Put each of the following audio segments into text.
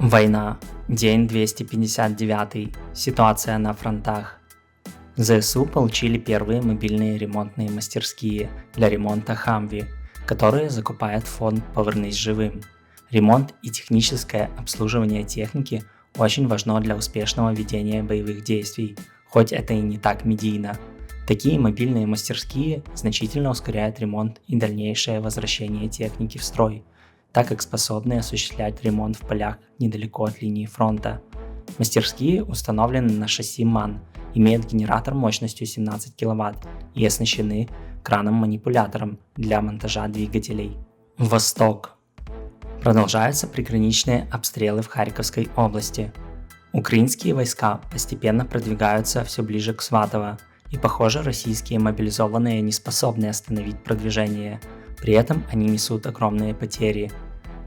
Война. День 259. Ситуация на фронтах. ЗСУ получили первые мобильные ремонтные мастерские для ремонта Хамви, которые закупает фонд «Повернись живым». Ремонт и техническое обслуживание техники очень важно для успешного ведения боевых действий, хоть это и не так медийно. Такие мобильные мастерские значительно ускоряют ремонт и дальнейшее возвращение техники в строй, так как способны осуществлять ремонт в полях недалеко от линии фронта. Мастерские установлены на шасси МАН, имеют генератор мощностью 17 кВт и оснащены краном-манипулятором для монтажа двигателей. Восток. Продолжаются приграничные обстрелы в Харьковской области. Украинские войска постепенно продвигаются все ближе к Сватово, и, похоже, российские мобилизованные не способны остановить продвижение. При этом они несут огромные потери.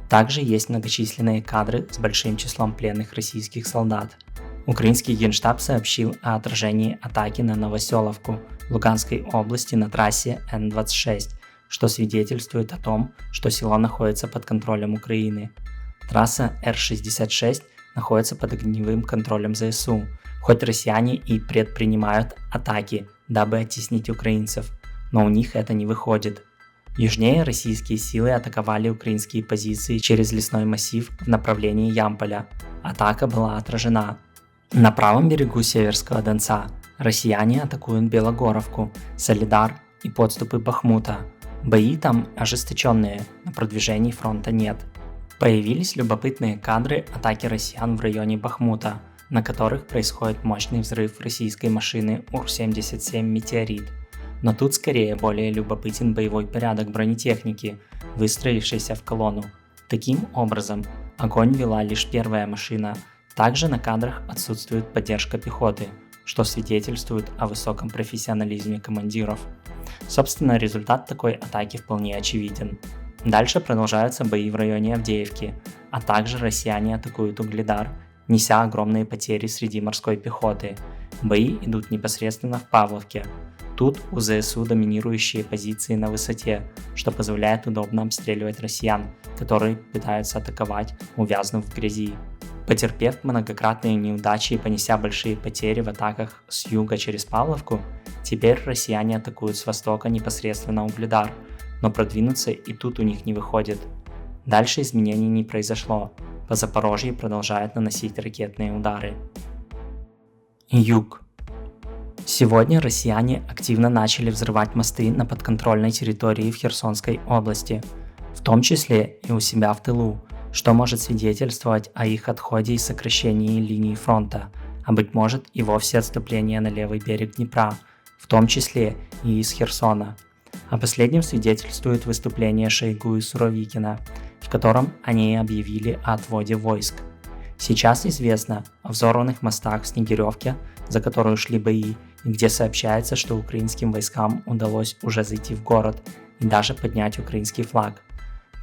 Также есть многочисленные кадры с большим числом пленных российских солдат. Украинский генштаб сообщил о отражении атаки на Новоселовку в Луганской области на трассе Н-26, что свидетельствует о том, что село находится под контролем Украины. Трасса Р-66 находится под огневым контролем ЗСУ, хоть россияне и предпринимают атаки, дабы оттеснить украинцев, но у них это не выходит. Южнее российские силы атаковали украинские позиции через лесной массив в направлении Ямполя. Атака была отражена. На правом берегу Северского Донца россияне атакуют Белогоровку, Солидар и подступы Бахмута. Бои там ожесточенные, но продвижений фронта нет. Появились любопытные кадры атаки россиян в районе Бахмута, на которых происходит мощный взрыв российской машины УР-77 «Метеорит». Но тут скорее более любопытен боевой порядок бронетехники, выстроившейся в колонну. Таким образом, огонь вела лишь первая машина. Также на кадрах отсутствует поддержка пехоты, что свидетельствует о высоком профессионализме командиров. Собственно, результат такой атаки вполне очевиден. Дальше продолжаются бои в районе Авдеевки, а также россияне атакуют Угледар, неся огромные потери среди морской пехоты. Бои идут непосредственно в Павловке. Тут у ЗСУ доминирующие позиции на высоте, что позволяет удобно обстреливать россиян, которые пытаются атаковать, увязнув в грязи. Потерпев многократные неудачи и понеся большие потери в атаках с юга через Павловку, теперь россияне атакуют с востока непосредственно Угледар, но продвинуться и тут у них не выходит. Дальше изменений не произошло. По Запорожью продолжают наносить ракетные удары. Юг. Сегодня россияне активно начали взрывать мосты на подконтрольной территории в Херсонской области, в том числе и у себя в тылу, что может свидетельствовать о их отходе и сокращении линии фронта, а быть может и вовсе отступление на левый берег Днепра, в том числе и из Херсона. О последнем свидетельствует выступление Шойгу и Суровикина, в котором они объявили о отводе войск. Сейчас известно о взорванных мостах в Снегиревке, за которую шли бои, и где сообщается, что украинским войскам удалось уже зайти в город и даже поднять украинский флаг.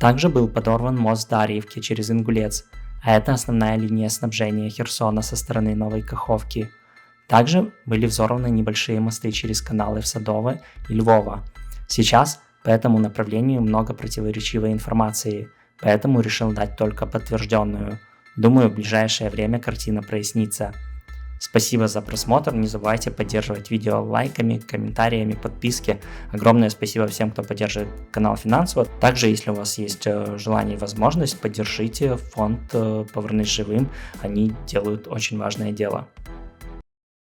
Также был подорван мост Дарьевки через Ингулец, а это основная линия снабжения Херсона со стороны Новой Каховки. Также были взорваны небольшие мосты через каналы в Садово и Львово. Сейчас по этому направлению много противоречивой информации, поэтому решил дать только подтвержденную. Думаю, в ближайшее время картина прояснится. Спасибо за просмотр, не забывайте поддерживать видео лайками, комментариями, подписки. Огромное спасибо всем, кто поддерживает канал финансово. Также, если у вас есть желание и возможность, поддержите фонд «Повернись живым», они делают очень важное дело.